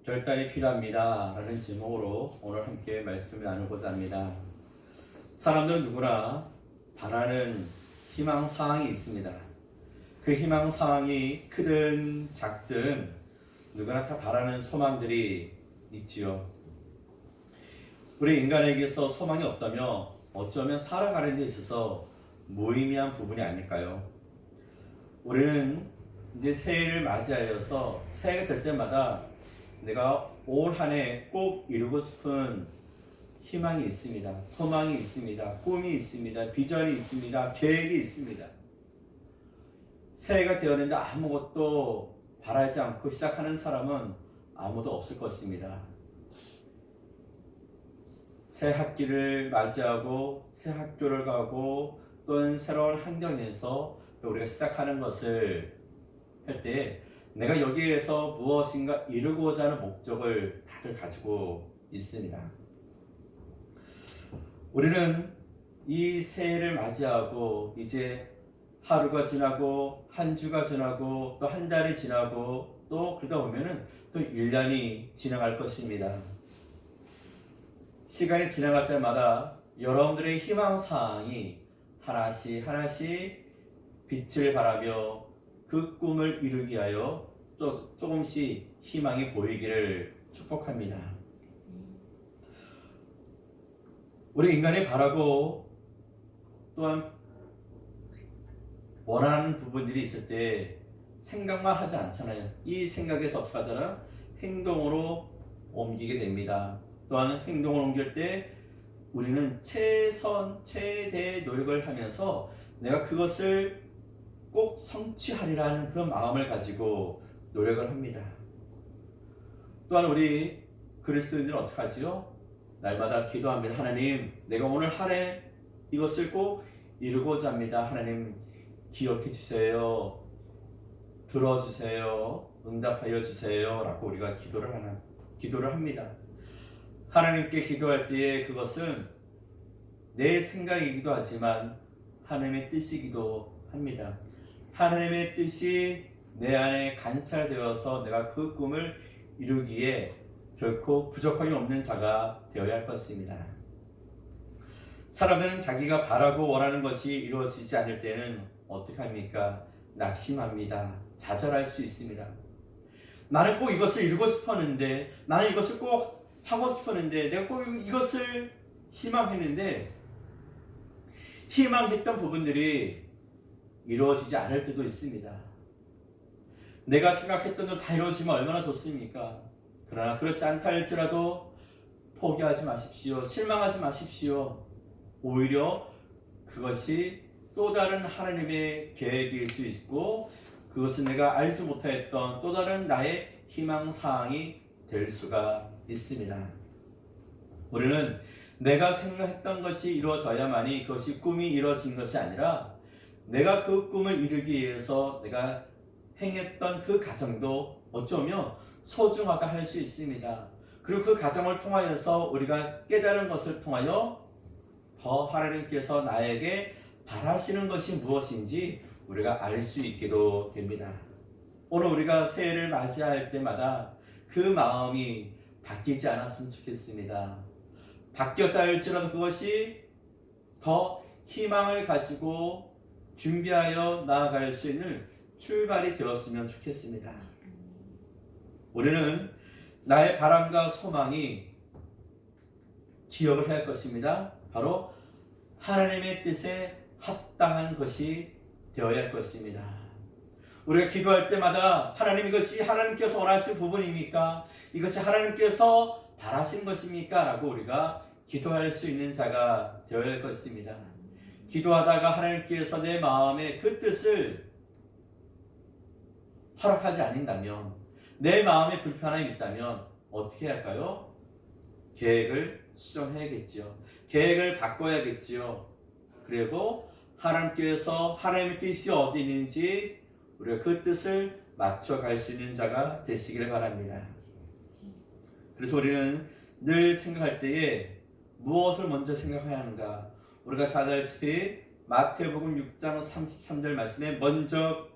결단이 필요합니다 라는 제목으로 오늘 함께 말씀을 나누고자 합니다. 사람들은 누구나 바라는 희망사항이 있습니다. 그 희망사항이 크든 작든 누구나 다 바라는 소망들이 있지요. 우리 인간에게서 소망이 없다면 어쩌면 살아가는 데 있어서 무의미한 부분이 아닐까요? 우리는 이제 새해를 맞이하여서 새해가 될 때마다 내가 올 한 해 꼭 이루고 싶은 희망이 있습니다. 소망이 있습니다. 꿈이 있습니다. 비전이 있습니다. 계획이 있습니다. 새해가 되었는데 아무것도 바라지 않고 시작하는 사람은 아무도 없을 것입니다. 새 학기를 맞이하고 새 학교를 가고 또는 새로운 환경에서 또 우리가 시작하는 것을 할 때 내가 여기에서 무엇인가 이루고자 하는 목적을 다들 가지고 있습니다. 우리는 이 새해를 맞이하고 이제 하루가 지나고 한 주가 지나고 또 한 달이 지나고 또 그러다 보면은 또 1년이 지나갈 것입니다. 시간이 지나갈 때마다 여러분들의 희망사항이 하나씩 빛을 발하며 그 꿈을 이루기 위하여 조금씩 희망이 보이기를 축복합니다. 우리 인간이 바라고 또한 원하는 부분들이 있을 때 생각만 하지 않잖아요. 이 생각에서 어떻게 하잖아? 행동으로 옮기게 됩니다. 또한 행동을 옮길 때 우리는 최대의 노력을 하면서 내가 그것을 꼭 성취하리라는 그런 마음을 가지고 노력을 합니다. 또한 우리 그리스도인들은 어떻게 하지요? 날마다 기도합니다. 하나님, 내가 오늘 한 해 이것을 꼭 이루고자 합니다. 하나님, 기억해 주세요. 들어주세요. 응답하여 주세요. 라고 우리가 기도를 합니다. 하나님께 기도할 때에 그것은 내 생각이기도 하지만 하나님의 뜻이기도 합니다. 하나님의 뜻이 내 안에 관찰되어서 내가 그 꿈을 이루기에 결코 부족함이 없는 자가 되어야 할 것입니다. 사람들은 자기가 바라고 원하는 것이 이루어지지 않을 때는 어떻게 합니까? 낙심합니다. 좌절할 수 있습니다. 나는 꼭 이것을 이루고 싶었는데, 나는 이것을 꼭 하고 싶었는데, 내가 꼭 이것을 희망했는데, 희망했던 부분들이 이루어지지 않을 때도 있습니다. 내가 생각했던 대로 다 이루어지면 얼마나 좋습니까? 그러나 그렇지 않다 할지라도 포기하지 마십시오. 실망하지 마십시오. 오히려 그것이 또 다른 하나님의 계획일 수 있고 그것은 내가 알지 못했던 또 다른 나의 희망사항이 될 수가 있습니다. 우리는 내가 생각했던 것이 이루어져야만이 그것이 꿈이 이루어진 것이 아니라 내가 그 꿈을 이루기 위해서 내가 행했던 그 과정도 어쩌면 소중하게 할 수 있습니다. 그리고 그 과정을 통하여서 우리가 깨달은 것을 통하여 더 하나님께서 나에게 바라시는 것이 무엇인지 우리가 알 수 있게도 됩니다. 오늘 우리가 새해를 맞이할 때마다 그 마음이 바뀌지 않았으면 좋겠습니다. 바뀌었다 할지라도 그것이 더 희망을 가지고 준비하여 나아갈 수 있는 출발이 되었으면 좋겠습니다. 우리는 나의 바람과 소망이 기억을 해야 할 것입니다. 바로 하나님의 뜻에 합당한 것이 되어야 할 것입니다. 우리가 기도할 때마다 하나님 이것이 하나님께서 원하시는 부분입니까? 이것이 하나님께서 바라시는 것입니까? 라고 우리가 기도할 수 있는 자가 되어야 할 것입니다. 기도하다가 하나님께서 내 마음의 그 뜻을 허락하지 않는다면 내 마음에 불편함이 있다면 어떻게 할까요? 계획을 수정해야겠지요. 계획을 바꿔야겠지요. 그리고 하나님께서 하나님의 뜻이 어디 있는지 우리가 그 뜻을 맞춰갈 수 있는 자가 되시기를 바랍니다. 그래서 우리는 늘 생각할 때에 무엇을 먼저 생각해야 하는가? 우리가 잘 알다시피 마태복음 6장 33절 말씀에 먼저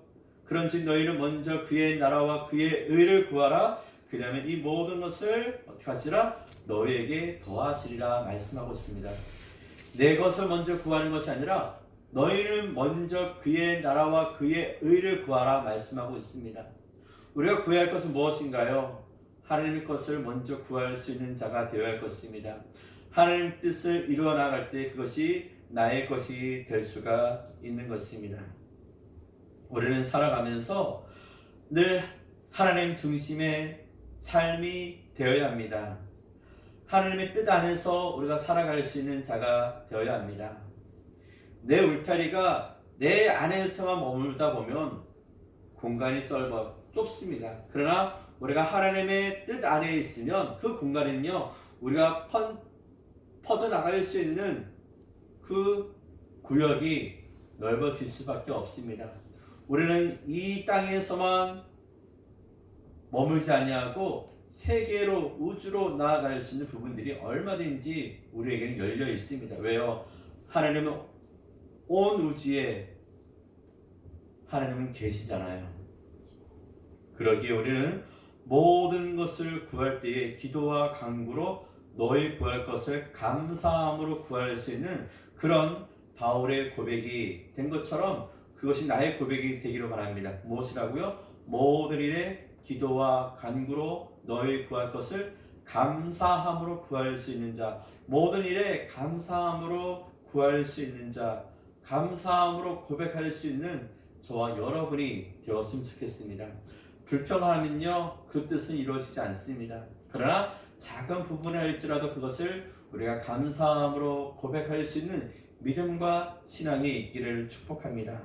그런즉 너희는 먼저 그의 나라와 그의 의를 구하라. 그러면 이 모든 것을 어떻게 하시라? 너희에게 더하시리라 말씀하고 있습니다. 내 것을 먼저 구하는 것이 아니라 너희는 먼저 그의 나라와 그의 의를 구하라 말씀하고 있습니다. 우리가 구해야 할 것은 무엇인가요? 하나님의 것을 먼저 구할 수 있는 자가 되어야 할 것입니다. 하나님 뜻을 이루어 나갈 때 그것이 나의 것이 될 수가 있는 것입니다. 우리는 살아가면서 늘 하나님 중심의 삶이 되어야 합니다. 하나님의 뜻 안에서 우리가 살아갈 수 있는 자가 되어야 합니다. 내 울타리가 내 안에서만 머물다 보면 공간이 좁습니다. 그러나 우리가 하나님의 뜻 안에 있으면 그 공간은요, 우리가 퍼져나갈 수 있는 그 구역이 넓어질 수밖에 없습니다. 우리는 이 땅에서만 머물지 아니하고 세계로, 우주로 나아갈 수 있는 부분들이 얼마든지 우리에게는 열려 있습니다. 왜요? 하나님은 온 우주에 하나님은 계시잖아요. 그러기에 우리는 모든 것을 구할 때에 기도와 간구로 너희 구할 것을 감사함으로 구할 수 있는 그런 바울의 고백이 된 것처럼 그것이 나의 고백이 되기를 바랍니다. 무엇이라고요? 모든 일에 기도와 간구로 너희 구할 것을 감사함으로 구할 수 있는 자, 모든 일에 감사함으로 구할 수 있는 자, 감사함으로 고백할 수 있는 저와 여러분이 되었으면 좋겠습니다. 불평하면요, 그 뜻은 이루어지지 않습니다. 그러나 작은 부분을 할지라도 그것을 우리가 감사함으로 고백할 수 있는 믿음과 신앙이 있기를 축복합니다.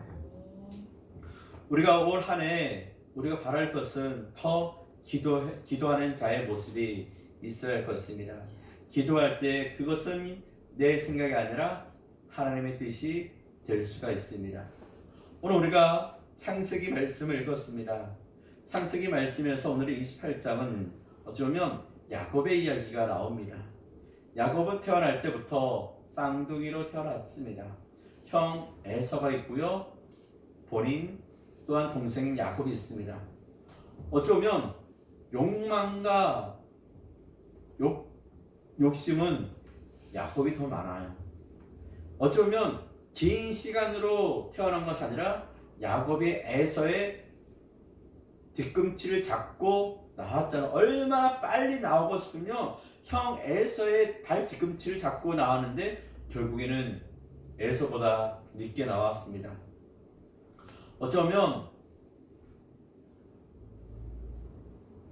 우리가 올 한 해 우리가 바랄 것은 더 기도하는 자의 모습이 있어야 할 것입니다. 기도할 때 그것은 내 생각이 아니라 하나님의 뜻이 될 수가 있습니다. 오늘 우리가 창세기 말씀을 읽었습니다. 창세기 말씀에서 오늘의 28장은 어쩌면 야곱의 이야기가 나옵니다. 야곱은 태어날 때부터 쌍둥이로 태어났습니다. 형 에서가 있고요, 본인 또한 동생 야곱이 있습니다. 어쩌면 욕망과 욕심은 야곱이 더 많아요. 어쩌면 긴 시간으로 태어난 것이 아니라 야곱이 에서의 뒤꿈치를 잡고 나왔잖아요. 얼마나 빨리 나오고 싶으면 형 에서의 발 뒤꿈치를 잡고 나왔는데 결국에는 에서보다 늦게 나왔습니다. 어쩌면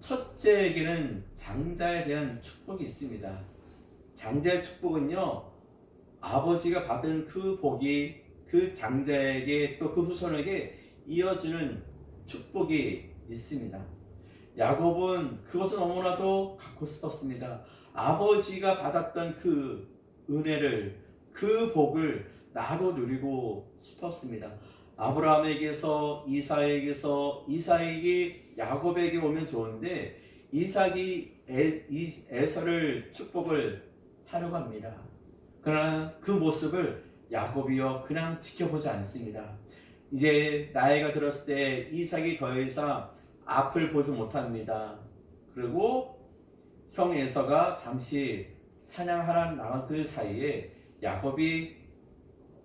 첫째에게는 장자에 대한 축복이 있습니다. 장자의 축복은요, 아버지가 받은 그 복이 그 장자에게 또 그 후손에게 이어지는 축복이 있습니다. 야곱은 그것을 너무나도 갖고 싶었습니다. 아버지가 받았던 그 은혜를, 그 복을 나도 누리고 싶었습니다. 아브라함에게서 이삭에게서 이삭이 야곱에게 오면 좋은데 이삭이 에서를 축복을 하려고 합니다. 그러나 그 모습을 야곱이요 그냥 지켜보지 않습니다. 이제 나이가 들었을 때 이삭이 더 이상 앞을 보지 못합니다. 그리고 형 에서가 잠시 사냥하러 나간 그 사이에 야곱이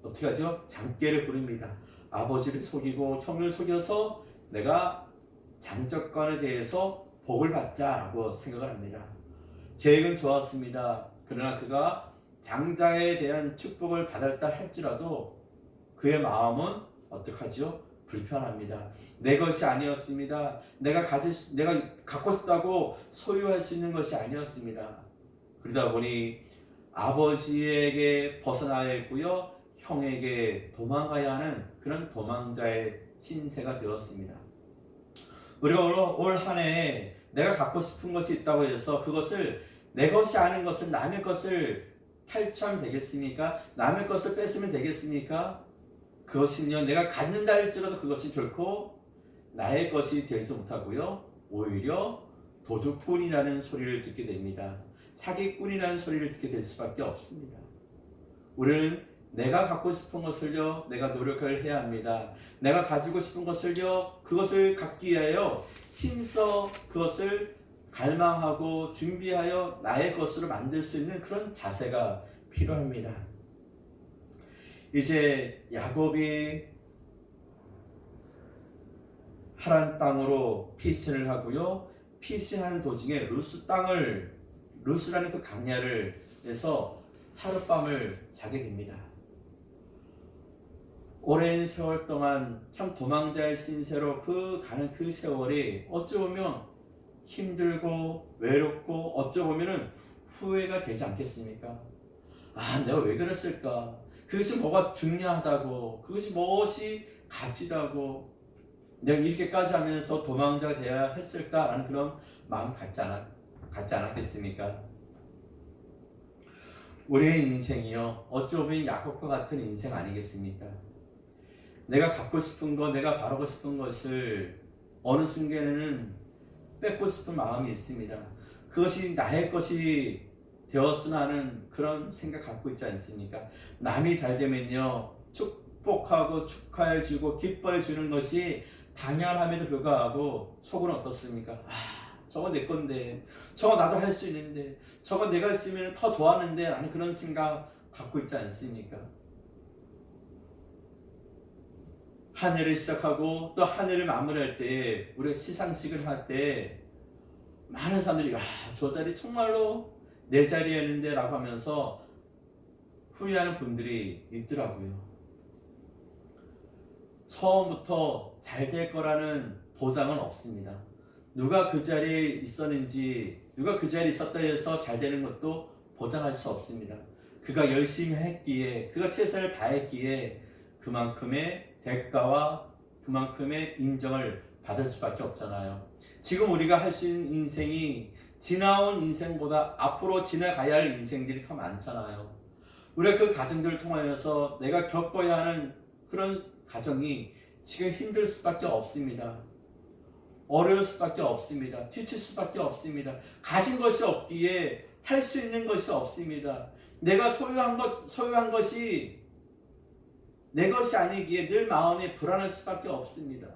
어떻게 하죠? 장깨를 부립니다. 아버지를 속이고 형을 속여서 내가 장적관에 대해서 복을 받자라고 생각을 합니다. 계획은 좋았습니다. 그러나 그가 장자에 대한 축복을 받았다 할지라도 그의 마음은 어떡하지요? 불편합니다. 내 것이 아니었습니다. 내가 갖고 싶다고 소유할 수 있는 것이 아니었습니다. 그러다 보니 아버지에게 벗어나야 했고요, 형에게 도망가야 하는 그런 도망자의 신세가 되었습니다. 우리가 올 한 해에 내가 갖고 싶은 것이 있다고 해서 그것을 내 것이 아닌 것을 남의 것을 탈취하면 되겠습니까? 남의 것을 뺏으면 되겠습니까? 그것은요, 내가 갖는다 할지라도 그것이 결코 나의 것이 되지 못하고요, 오히려 도둑꾼이라는 소리를 듣게 됩니다. 사기꾼이라는 소리를 듣게 될 수밖에 없습니다. 우리는 내가 갖고 싶은 것을요, 내가 노력을 해야 합니다. 내가 가지고 싶은 것을요, 그것을 갖기 위하여 힘써 그것을 갈망하고 준비하여 나의 것으로 만들 수 있는 그런 자세가 필요합니다. 이제 야곱이 하란 땅으로 피신을 하고요. 피신하는 도중에 루스라는 그 강야를 해서 하룻밤을 자게 됩니다. 오랜 세월 동안 참 도망자의 신세로 가는 그 세월이 어찌 보면 힘들고 외롭고 어찌 보면은 후회가 되지 않겠습니까? 아, 내가 왜 그랬을까? 그것이 뭐가 중요하다고, 그것이 무엇이 값지다고 내가 이렇게까지 하면서 도망자가 되어야 했을까라는 그런 마음 갖지 않았겠습니까? 우리의 인생이요, 어찌 보면 야곱과 같은 인생 아니겠습니까? 내가 갖고 싶은 것, 내가 바라고 싶은 것을 어느 순간에는 뺏고 싶은 마음이 있습니다. 그것이 나의 것이 되었으나 하는 그런 생각 갖고 있지 않습니까? 남이 잘 되면요, 축복하고 축하해주고 기뻐해주는 것이 당연함에도 불구하고 속은 어떻습니까? 아, 저거 내 건데, 저거 나도 할 수 있는데, 저거 내가 했으면 더 좋았는데 라는 그런 생각 갖고 있지 않습니까? 한 해를 시작하고 또 한 해를 마무리할 때, 우리가 시상식을 할 때 많은 사람들이 저 자리 정말로 내 자리였는데 라고 하면서 후회하는 분들이 있더라고요. 처음부터 잘 될 거라는 보장은 없습니다. 누가 그 자리에 있었는지, 누가 그 자리에 있었다 해서 잘 되는 것도 보장할 수 없습니다. 그가 열심히 했기에, 그가 최선을 다했기에 그만큼의 대가와 그만큼의 인정을 받을 수밖에 없잖아요. 지금 우리가 할 수 있는 인생이 지나온 인생보다 앞으로 지나가야 할 인생들이 더 많잖아요. 우리가 그 과정들을 통하여서 내가 겪어야 하는 그런 과정이 지금 힘들 수밖에 없습니다. 어려울 수밖에 없습니다. 지칠 수밖에 없습니다. 가진 것이 없기에 할 수 있는 것이 없습니다. 내가 소유한 것이 내 것이 아니기에 늘 마음이 불안할 수밖에 없습니다.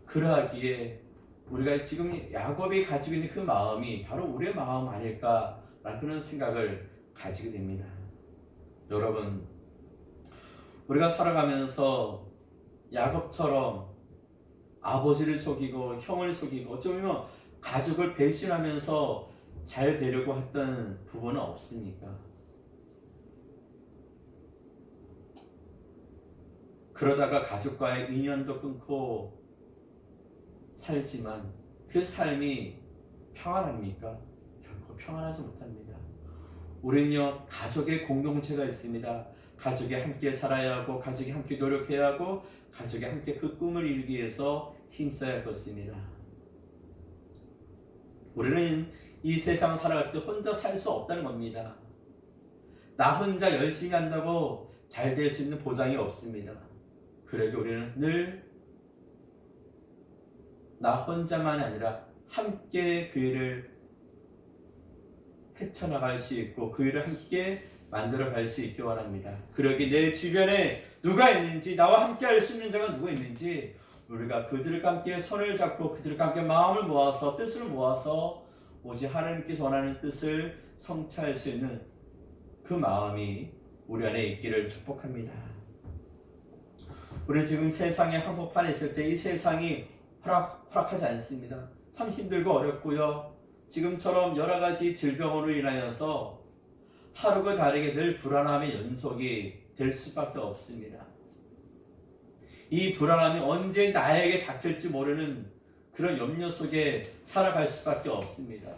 그러하기에 우리가 지금 야곱이 가지고 있는 그 마음이 바로 우리의 마음 아닐까라는 그런 생각을 가지게 됩니다. 여러분, 우리가 살아가면서 야곱처럼 아버지를 속이고 형을 속이고 어쩌면 가족을 배신하면서 잘 되려고 했던 부분은 없습니까? 그러다가 가족과의 인연도 끊고 살지만 그 삶이 평안합니까? 결코 평안하지 못합니다. 우리는요, 가족의 공동체가 있습니다. 가족이 함께 살아야 하고, 가족이 함께 노력해야 하고, 가족이 함께 그 꿈을 이루기 위해서 힘써야 할 것입니다. 우리는 이 세상 살아갈 때 혼자 살 수 없다는 겁니다. 나 혼자 열심히 한다고 잘 될 수 있는 보장이 없습니다. 그래도 우리는 늘 나 혼자만이 아니라 함께 그 일을 헤쳐나갈 수 있고 그 일을 함께 만들어갈 수 있기 원합니다. 그러기 내 주변에 누가 있는지, 나와 함께 할 수 있는 자가 누가 있는지 우리가 그들과 함께 손을 잡고 그들과 함께 마음을 모아서 뜻을 모아서 오직 하나님께서 원하는 뜻을 성취할 수 있는 그 마음이 우리 안에 있기를 축복합니다. 우리 지금 세상의 한복판에 있을 때 이 세상이 허락하지 않습니다. 참 힘들고 어렵고요. 지금처럼 여러 가지 질병으로 인하여서 하루가 다르게 늘 불안함의 연속이 될 수밖에 없습니다. 이 불안함이 언제 나에게 닥칠지 모르는 그런 염려 속에 살아갈 수밖에 없습니다.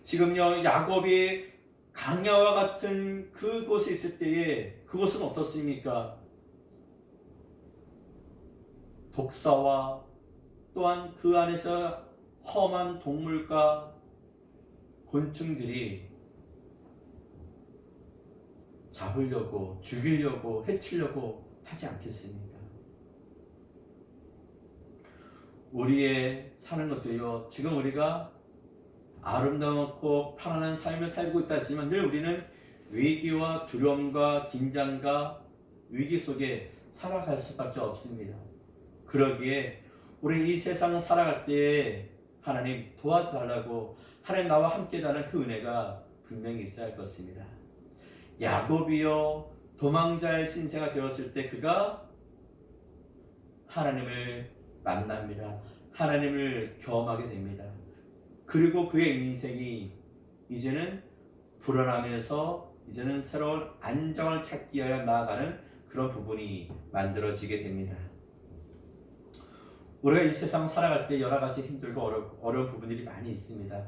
지금요, 야곱이 강야와 같은 그곳에 있을 때에 그곳은 어떻습니까? 독사와 또한 그 안에서 험한 동물과 곤충들이 잡으려고, 죽이려고, 해치려고 하지 않겠습니까? 우리의 사는 것도요, 지금 우리가 아름다웠고 평안한 삶을 살고 있다 하지만 늘 우리는 위기와 두려움과 긴장과 위기 속에 살아갈 수밖에 없습니다. 그러기에 우리 이 세상 살아갈 때에 하나님 도와달라고 하나님 나와 함께라는 그 은혜가 분명히 있어야 할 것입니다. 야곱이요 도망자의 신세가 되었을 때 그가 하나님을 만납니다. 하나님을 경험하게 됩니다. 그리고 그의 인생이 이제는 불안하면서 이제는 새로운 안정을 찾기 위하여 나아가는 그런 부분이 만들어지게 됩니다. 우리가 이 세상 살아갈 때 여러 가지 힘들고 어려운 부분들이 많이 있습니다.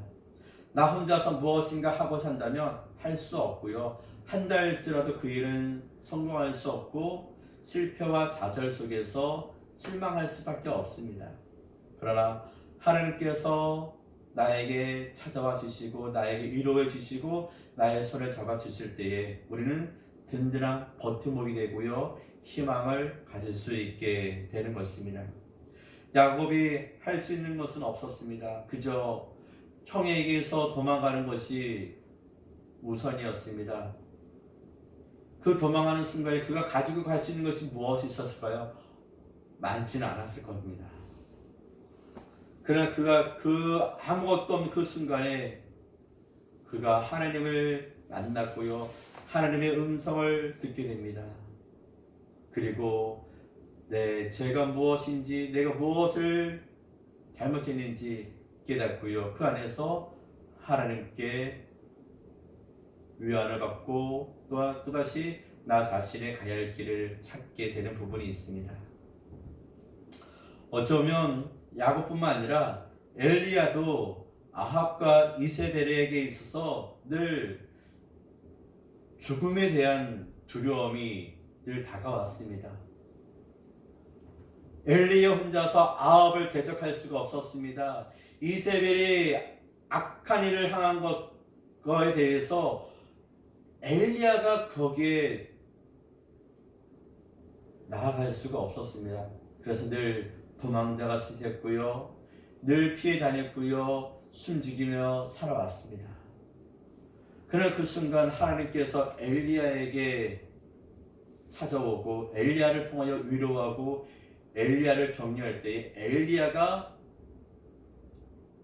나 혼자서 무엇인가 하고 산다면 할 수 없고요. 한다 할지라도 그 일은 성공할 수 없고 실패와 좌절 속에서 실망할 수밖에 없습니다. 그러나 하나님께서 나에게 찾아와 주시고 나에게 위로해 주시고 나의 손을 잡아 주실 때에 우리는 든든한 버팀목이 되고요. 희망을 가질 수 있게 되는 것입니다. 야곱이 할 수 있는 것은 없었습니다. 그저 형에게서 도망가는 것이 우선이었습니다. 그 도망하는 순간에 그가 가지고 갈 수 있는 것이 무엇이 있었을까요? 많지는 않았을 겁니다. 그러나 그가 그 아무것도 없는 그 순간에 그가 하나님을 만났고요. 하나님의 음성을 듣게 됩니다. 그리고 내 죄가 무엇인지 내가 무엇을 잘못했는지 깨닫고요. 그 안에서 하나님께 위안을 받고 또다시 나 자신의 가야 할 길을 찾게 되는 부분이 있습니다. 어쩌면 야곱뿐만 아니라 엘리야도 아합과 이세벨에게 있어서 늘 죽음에 대한 두려움이 늘 다가왔습니다. 엘리야 혼자서 아합을 대적할 수가 없었습니다. 이세벨이 악한 일을 향한 것에 대해서 엘리야가 거기에 나아갈 수가 없었습니다. 그래서 늘 도망자가 시작했고요. 늘 피해 다녔고요. 숨죽이며 살아왔습니다. 그러나 그 순간 하나님께서 엘리야에게 찾아오고 엘리야를 통하여 위로하고 엘리야를 격려할 때에 엘리야가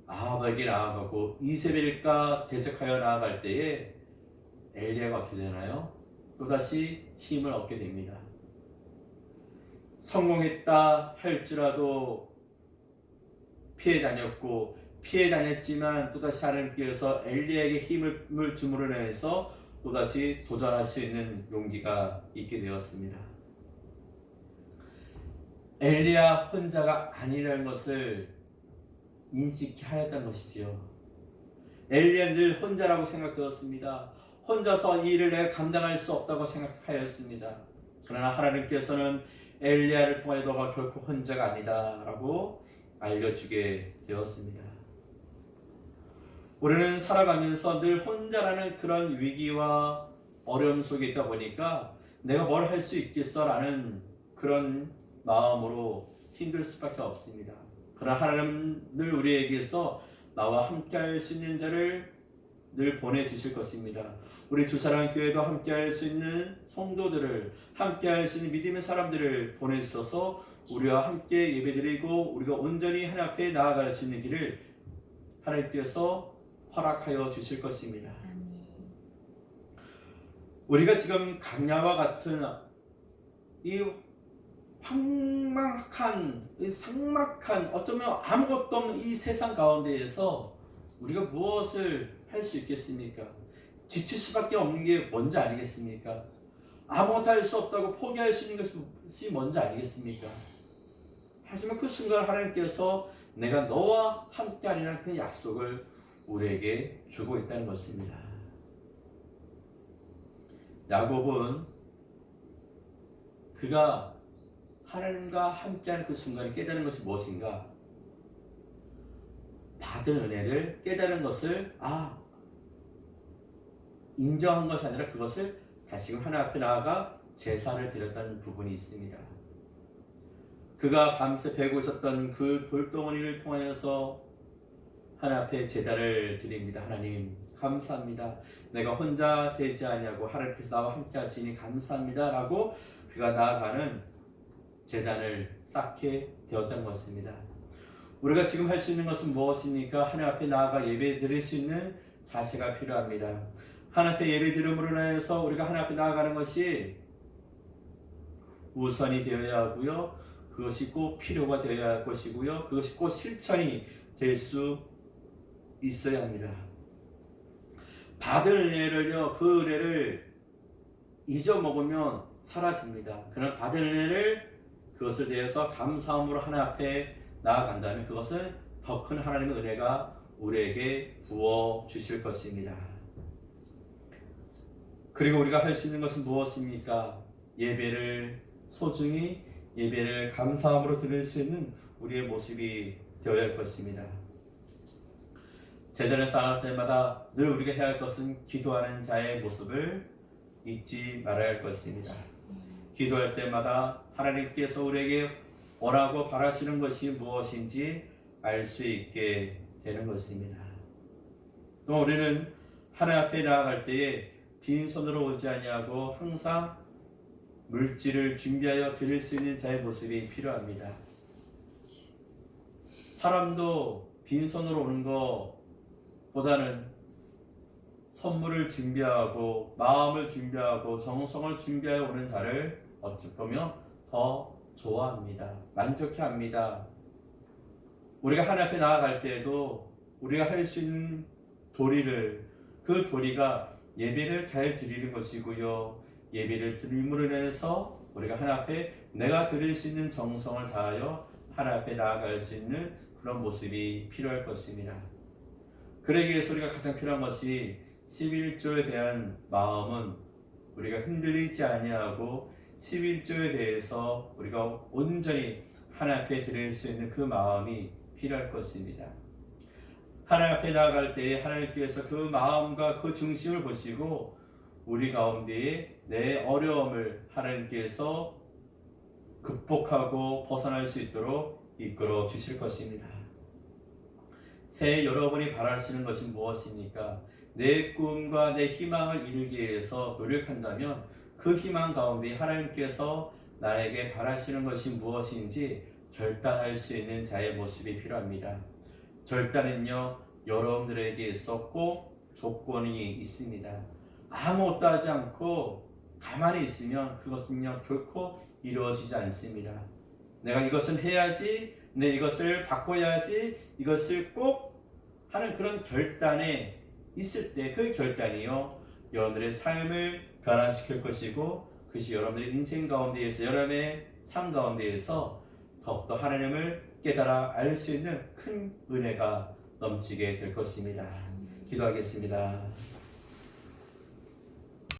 아합에게 나아가고 이세벨과 대적하여 나아갈 때에 엘리야가 어떻게 되나요? 또다시 힘을 얻게 됩니다. 성공했다 할지라도 피해 다녔지만 또다시 하나님께서 엘리야에게 힘을 줌으로 인해서 또다시 도전할 수 있는 용기가 있게 되었습니다. 엘리야 혼자가 아니라는 것을 인식하였던 것이지요. 엘리야는 늘 혼자라고 생각되었습니다. 혼자서 이 일을 내가 감당할 수 없다고 생각하였습니다. 그러나 하나님께서는 엘리야를 통하여 너가 결코 혼자가 아니다 라고 알려주게 되었습니다. 우리는 살아가면서 늘 혼자라는 그런 위기와 어려움 속에 있다 보니까 내가 뭘 할 수 있겠어 라는 그런 마음으로 힘들 수밖에 없습니다. 그러나 하나님은 늘 우리에게서 나와 함께 할 수 있는 자를 늘 보내주실 것입니다. 우리 주사랑의 교회도 함께 할 수 있는 성도들을, 함께 할 수 있는 믿음의 사람들을 보내주셔서 우리와 함께 예배드리고 우리가 온전히 하나님 앞에 나아갈 수 있는 길을 하나님께서 허락하여 주실 것입니다. 우리가 지금 강야와 같은 이 황막한, 이 삭막한, 어쩌면 아무것도 없는 이 세상 가운데에서 우리가 무엇을 할 수 있겠습니까? 지칠 수밖에 없는 게 뭔지 아니겠습니까? 아무것도 할 수 없다고 포기할 수 있는 것이 뭔지 아니겠습니까? 하지만 그 순간 하나님께서 내가 너와 함께 하리라는 그 약속을 우리에게 주고 있다는 것입니다. 야곱은 그가 하나님과 함께하는 그 순간에 깨달은 것이 무엇인가? 받은 은혜를 깨달은 것을 인정한 것이 아니라 그것을 다시금 하나님 앞에 나아가 제사를 드렸다는 부분이 있습니다. 그가 밤새 베고 있었던 그 돌덩어리를 통하여서 하나님 앞에 제단을 드립니다. 하나님 감사합니다. 내가 혼자 되지 아니하고 하나님께서 나와 함께 하시니 감사합니다 라고 그가 나아가는 제단을 쌓게 되었던 것입니다. 우리가 지금 할 수 있는 것은 무엇입니까? 하나님 앞에 나아가 예배 드릴 수 있는 자세가 필요합니다. 하나님 앞에 예배 드림으로 인해서 우리가 하나님 앞에 나아가는 것이 우선이 되어야 하고요. 그것이 꼭 필요가 되어야 할 것이고요. 그것이 꼭 실천이 될 수 있어야 합니다. 받은 은혜를요, 그 은혜를 잊어먹으면 사라집니다. 그런 받은 은혜를 그것을 대해서 감사함으로 하나님 앞에 나아간다면 그것은 더 큰 하나님의 은혜가 우리에게 부어 주실 것입니다. 그리고 우리가 할 수 있는 것은 무엇입니까? 예배를 소중히 예배를 감사함으로 드릴 수 있는 우리의 모습이 되어야 할 것입니다. 제단을 쌓을 때마다 늘 우리가 해야 할 것은 기도하는 자의 모습을 잊지 말아야 할 것입니다. 기도할 때마다 하나님께서 우리에게 원하고 바라시는 것이 무엇인지 알 수 있게 되는 것입니다. 또 우리는 하나님 앞에 나아갈 때에 빈손으로 오지 아니하고 항상 물질을 준비하여 드릴 수 있는 자의 모습이 필요합니다. 사람도 빈손으로 오는 것보다는 선물을 준비하고 마음을 준비하고 정성을 준비하여 오는 자를 어찌 보면 더 좋아합니다. 만족해합니다. 우리가 하나님 앞에 나아갈 때에도 우리가 할 수 있는 도리를, 그 도리가 예배를 잘 드리는 것이고요. 예배를 드림으로 인해서 우리가 하나님 앞에 내가 드릴 수 있는 정성을 다하여 하나님 앞에 나아갈 수 있는 그런 모습이 필요할 것입니다. 그러기 위해서 우리가 가장 필요한 것이 11조에 대한 마음은 우리가 흔들리지 아니하고 11조에 대해서 우리가 온전히 하나님 앞에 드릴 수 있는 그 마음이 필요할 것입니다. 하나님 앞에 나아갈 때에 하나님께서 그 마음과 그 중심을 보시고 우리 가운데에 내 어려움을 하나님께서 극복하고 벗어날 수 있도록 이끌어 주실 것입니다. 새해 여러분이 바라시는 것이 무엇입니까? 내 꿈과 내 희망을 이루기 위해서 노력한다면 그 희망 가운데 하나님께서 나에게 바라시는 것이 무엇인지 결단할 수 있는 자의 모습이 필요합니다. 결단은요, 여러분들에게 있어 꼭 조건이 있습니다. 아무것도 하지 않고 가만히 있으면 그것은요, 결코 이루어지지 않습니다. 내가 이것을 해야지, 내 이것을 바꿔야지, 이것을 꼭 하는 그런 결단에 있을 때 그 결단이요, 여러분들의 삶을 변화시킬 것이고 그것이 여러분들의 인생 가운데에서, 여러분의 삶 가운데에서 더욱더 하나님을 깨달아 알 수 있는 큰 은혜가 넘치게 될 것입니다. 기도하겠습니다.